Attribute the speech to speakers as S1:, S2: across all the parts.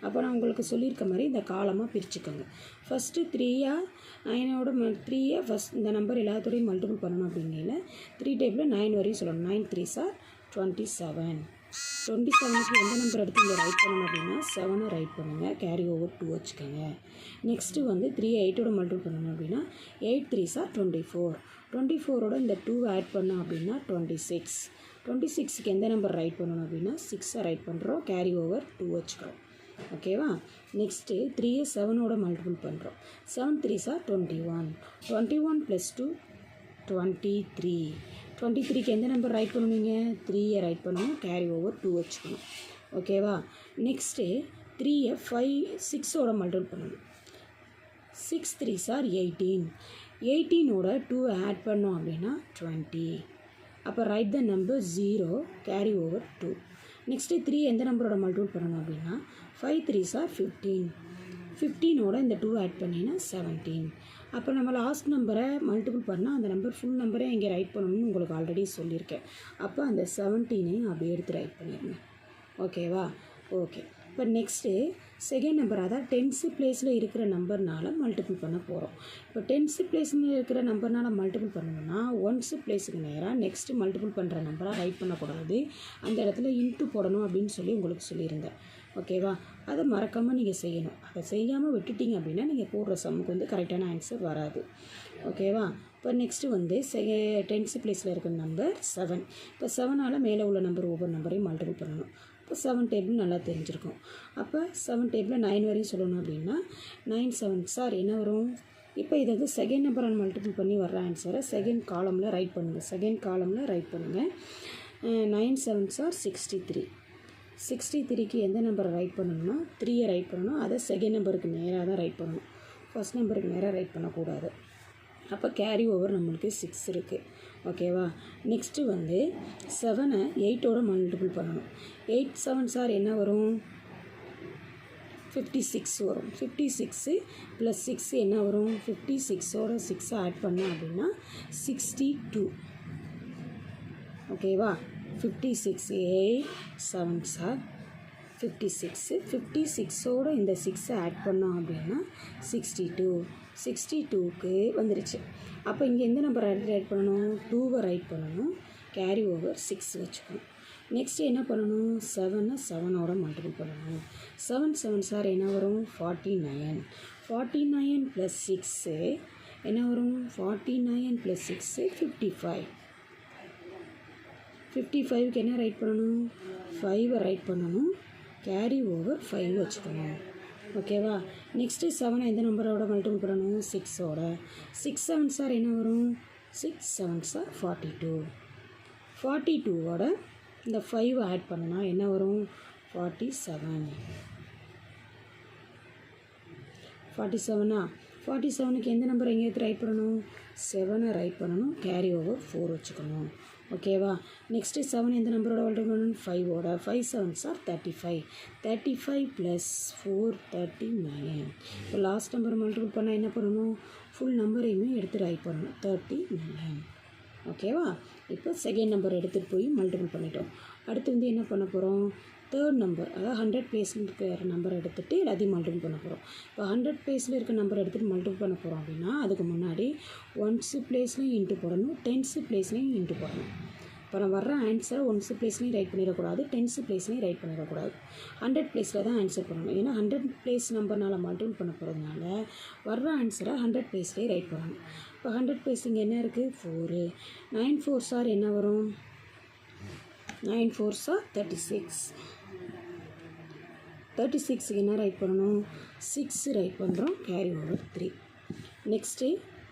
S1: அப்போ நான் உங்களுக்கு சொல்லியிருக்க மாதிரி இந்த காலமாக பிரிச்சுக்கோங்க. ஃபஸ்ட்டு 9ஓட 3 ஃபஸ்ட் இந்த நம்பர் எல்லாத்தோடையும் மல்டிபிள் பண்ணணும் அப்படிங்கையில் 3 டைப்பில் 9 வரையும் சொல்லணும். 9 3s are 27. 27க்கு எந்த நம்பர் எடுத்து இங்கே ரைட் பண்ணணும் அப்படின்னா 7 ரைட் பண்ணுங்கள், கேரி ஓவர் 2 வச்சுக்கோங்க. நெக்ஸ்ட்டு வந்து 3 8ஓட மல்டிபிள் பண்ணணும் அப்படின்னா 8 3s are 24. 24ஓட இந்த 2 ஆட் பண்ணோம் அப்படின்னா 26. 26க்கு எந்த நம்பர் ரைட் பண்ணணும் அப்படின்னா 6 ரைட் பண்ணுறோம், கேரி ஓவர் 2 வச்சுக்கிறோம். ஓகேவா? நெக்ஸ்ட்டு 3 7ஓட மல்டிபிள் பண்ணுறோம். 7 3s are 21. 21 + 2 23. 23க்கு எந்த நம்பர் ரைட் பண்ணுவீங்க? 3 ரைட் பண்ணணும், கேரி ஓவர் 2 வச்சுக்கணும். ஓகேவா? நெக்ஸ்ட்டு 3 6ஓட மல்டிபிள் பண்ணணும். 6 3s are 18. 18ஓட 2 ஆட் பண்ணோம் அப்படின்னா 20. அப்போ right the number 0, carry over 2. Next 3 எந்த நம்பரோட மல்டிபிள் பண்ணணும் அப்படின்னா 5 3s are 15. 15ஓட இந்த 2 ஆட் பண்ணிங்கன்னா 17. அப்போ நம்ம லாஸ்ட் நம்பரை மல்டிபிள் பண்ணால் அந்த நம்பர் ஃபுல் நம்பரே இங்கே ரைட் பண்ணணும்னு உங்களுக்கு ஆல்ரெடி சொல்லியிருக்கேன். அப்போ அந்த 17ஐயும் அப்படியே எடுத்து ரைட் பண்ணிடுங்க. ஓகேவா? ஓகே. இப்போ நெக்ஸ்ட்டு செகண்ட் நம்பர், அதாவது 10th பிளேஸில் இருக்கிற நம்பர்னால் மல்டிபிள் பண்ண போகிறோம். இப்போ 10th பிளேஸில் இருக்கிற நம்பர்னால் மல்டிபிள் பண்ணணும்னா 1st பிளேஸுக்கு நேராக நெக்ஸ்ட்டு மல்டிபிள் பண்ணுற நம்பராக ரைட் பண்ணக்கூடாது, அந்த இடத்துல இன்ட்டு போடணும் அப்படின்னு சொல்லி உங்களுக்கு சொல்லியிருந்தேன். ஓகேவா? அதை மறக்காமல் நீங்கள் செய்யணும். அதை செய்யாமல் விட்டுட்டிங்க அப்படின்னா நீங்கள் போடுற சம்முக்கு வந்து கரெக்டான ஆன்சர் வராது. ஓகேவா? இப்போ நெக்ஸ்ட்டு வந்து 10th பிளேஸில் இருக்கிற நம்பர் 7. இப்போ 7ஆல் மேலே உள்ள நம்பர் ஒவ்வொரு நம்பரையும் மல்டிபிள் பண்ணணும். இப்போ 7 டேபிள் நல்லா தெரிஞ்சிருக்கும். அப்போ 7 டேபிளில் 9 வரையும் சொல்லணும் அப்படின்னா 9 7s are என்ன வரும்? இப்போ இதை வந்து செகண்ட் நம்பரால் மல்டிபிள் பண்ணி வர்ற ஆன்சரை செகண்ட் காலமில் ரைட் பண்ணுங்கள். 9 7s are 63. 63க்கு எந்த நம்பரை ரைட் பண்ணணும்னா 3 ரைட் பண்ணணும். அதை செகண்ட் நம்பருக்கு நேராக தான் ரைட் பண்ணணும், ஃபஸ்ட் நம்பருக்கு நேராக ரைட் பண்ணக்கூடாது. அப்போ கேரி ஓவர் நம்மளுக்கு 6 இருக்குது. ஓகேவா? நெக்ஸ்ட்டு வந்து 7ஐ 8ஓட மல்டிபிள் பண்ணணும். 8 7s are என்ன வரும்? 56 வரும். 56 + 6 என்ன வரும்? 56ஓட 6 ஆட் பண்ணோம் அப்படின்னா 62. ஓகேவா? 56 8 7s are 56. 56ஓட இந்த 6 ஆட் பண்ணோம் அப்படின்னா 62. 62க்கு வந்துருச்சு. அப்போ இங்கே எந்த நம்பர் ரைட் பண்ணணும்? 2 ரைட் பண்ணணும், கேரி ஓவர் 6 வச்சுக்கணும். நெக்ஸ்ட்டு என்ன பண்ணணும்? 7 7ஓட மல்டிபிள் பண்ணணும். 7 7s are என்ன வரும்? 49. 49 + 6 என்ன வரும்? 49 + 6 55. 55க்கு என்ன ரைட் பண்ணணும்? 5 ரைட் பண்ணணும், கேரி ஓவர் 5 வச்சுக்கணும். ஓகேவா? நெக்ஸ்ட்டு 7 எந்த நம்பரோட மல்டிபிள் பண்ணணும்? 6ஓட. 6 7s are என்ன வரும்? 6 7s are 42. 42ஓட இந்த 5 ஆட் பண்ணனா என்ன வரும்? 47. 47ஆ? 47க்கு எந்த நம்பர் எங்கே எடுத்து ரைட் பண்ணணும்? 7 ரைட் பண்ணணும், கேரி ஓவர் 4 வச்சுக்கணும். ஓகேவா? நெக்ஸ்ட்டு 7 எந்த நம்பரோட மல்டிபிள் பண்ணணும்? 5ஓட. 5 7s are 35. 35 + 4 39. இப்போ லாஸ்ட் நம்பர் மல்டிபிள் பண்ணால் என்ன பண்ணணும்? ஃபுல் நம்பரையுமே எடுத்து ரைட் பண்ணணும், 39. ஓகேவா? இப்போ செகண்ட் நம்பர் எடுத்துகிட்டு போய் மல்டிபிள் பண்ணிட்டோம். அடுத்து வந்து என்ன பண்ண போகிறோம்? தேர்ட் நம்பர், அதாவது 100 பிளேஸில் இருக்கிற நம்பர் எடுத்துகிட்டு எல்லாத்தையும் மல்டிபிள் பண்ண போகிறோம். இப்போ 100 பிளேஸில் இருக்க நம்பர் எடுத்துகிட்டு மல்டிபிள் பண்ண போகிறோம் அப்படின்னா அதுக்கு முன்னாடி 1st பிளேஸ்லையும் இன்ட்டு போடணும், 10th பிளேஸ்லையும் இன்ட்டு போடணும். இப்போ நான் வர்ற ஆன்சரை 1st பிளேஸ்லையும் ரைட் பண்ணிடக்கூடாது, 10th பிளேஸ்லையும் ரைட் பண்ணிடக்கூடாது. 100 பிளேஸில் தான் ஆன்சர் பண்ணணும். ஏன்னா 100 பிளேஸ் நம்பர்னால் மல்டிபிள் பண்ண போகிறதுனால வர்ற ஆன்சரை 100 பிளேஸ்லேயே ரைட் பண்ணணும். இப்போ 100 பிளேஸ் இங்கே என்ன இருக்குது? 4. 9 4s are என்ன வரும்? 9 4s are 36. 36க்கு என்ன ரைட் பண்ணணும்? 6 ரைட் பண்ணுறோம், கேரி ஓவர் 3. நெக்ஸ்ட்டு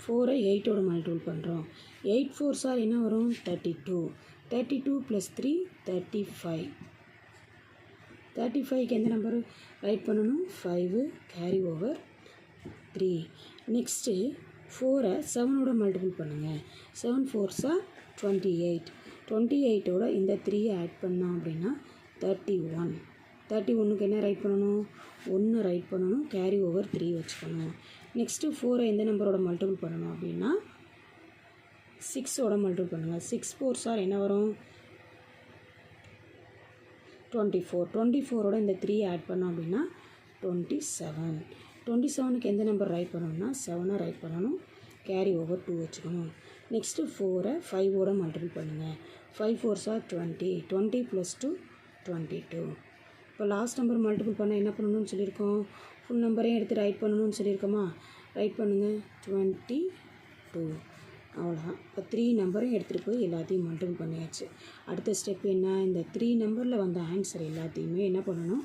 S1: 4ஐ 8ஓட மல்டிபிள் பண்ணுறோம். 8 4s are என்ன வரும்? 32. 32 + 3 35. 35க்கு எந்த நம்பர் ரைட் பண்ணணும்? 5, கேரி ஓவர் 3. நெக்ஸ்ட்டு 4ஐ 7ஓட மல்டிபிள் பண்ணுங்கள். 7 4s are 28. 28ஓட இந்த 3 ஆட் பண்ணோம் அப்படின்னா 31. 31க்கு என்ன ரைட் பண்ணணும்? 1 ரைட் பண்ணணும், கேரி ஓவர் 3 வச்சுக்கணும். நெக்ஸ்ட்டு 4ஐ எந்த நம்பரோட மல்டிபிள் பண்ணணும் அப்படின்னா 6ஓட மல்டிபிள் பண்ணுங்கள். 6 4s are என்ன வரும்? 24. 24ஓட இந்த 3 ஆட் பண்ணோம் அப்படின்னா 27. 27க்கு எந்த நம்பர் ரைட் பண்ணணும்னா 7 ரைட் பண்ணணும், கேரி ஓவர் 2 வச்சுக்கணும். நெக்ஸ்ட்டு 4 5ஓட மல்டிபிள் பண்ணுங்கள். 5 4s are 20, 20 + 2 22. இப்போ லாஸ்ட் நம்பர் மல்டிபிள் பண்ண என்ன பண்ணணும்னு சொல்லியிருக்கோம், ஃபுல் நம்பரையும் எடுத்து ரைட் பண்ணணும்னு சொல்லியிருக்கோமா, ரைட் பண்ணுங்கள் 22. அவ்வளோதான். இப்போ 3 நம்பரையும் எடுத்துகிட்டு போய் எல்லாத்தையும் மல்டிபிள் பண்ணியாச்சு. அடுத்த ஸ்டெப் என்ன, இந்த 3 நம்பரில் வந்த ஆன்சர் எல்லாத்தையுமே என்ன பண்ணணும்,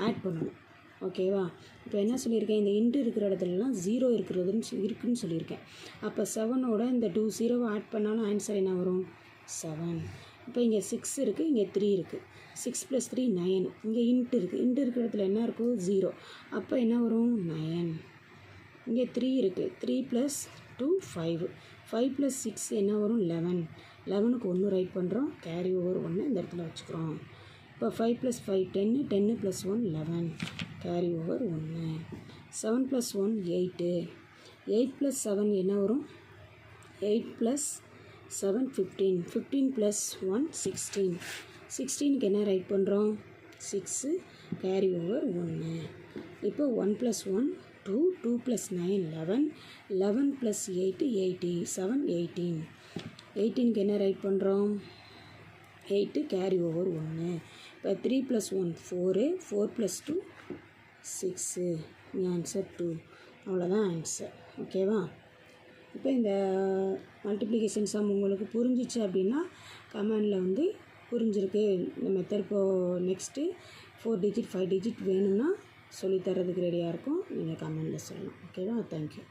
S1: ஆட் பண்ணணும். ஓகேவா. இப்போ என்ன சொல்லியிருக்கேன், இந்த இன்ட்டு இருக்கிற இடத்துலலாம் 0 இருக்குதுன்னு சொல்லியிருக்கேன். அப்போ 7ஓட இந்த 2 0 ஆட் பண்ணாலும் ஆன்சர் என்ன வரும், 7. இப்போ இங்கே 6 இருக்குது, இங்கே 3 இருக்குது. 6 + 3 9. இங்கே இன்ட்டு இருக்குது, இன்ட்டு இருக்கிற இடத்துல என்ன இருக்கும், 0. அப்போ என்ன வரும், 9. இங்கே 3 இருக்குது, 3 + 2 5. 5 + 6 என்ன வரும், 11. 11க்கு 1 ரைட் பண்ணுறோம், கேரி ஓவர் 1 இந்த இடத்துல வச்சுக்கிறோம். இப்போ 5 + 5 10, 10 + 1 11, கேரி ஓவர் 1. 7 + 1 8. 8 + 7 என்ன வரும், 8 + 7 15. 15 + 1 16. 16க்கு என்ன ரைட் பண்ணுறோம், 6, கேரி ஓவர் 1. இப்போ 1 + 1 2, 2 + 9 11, 11 + 8 7 18. 18க்கு என்ன ரைட் பண்ணுறோம், 8, கேரி ஓவர் 1. இப்போ 3 + 1 4, 4 + 2 6. ஆன்சர் 2. அவ்வளோதான் ஆன்சர். ஓகேவா. இப்போ இந்த மல்டிப்ளிகேஷன் சம் உங்களுக்கு புரிஞ்சிச்சு அப்படின்னா கமெண்டில் வந்து புரிஞ்சிருக்கு இந்த மெத்தட். இப்போது நெக்ஸ்ட்டு 4 டிஜிட் 5 டிஜிட் வேணும்னா சொல்லித்தரதுக்கு ரெடியாக இருக்கும், நீங்கள் கமெண்டில் சொல்லலாம். ஓகேவா. தேங்க்யூ.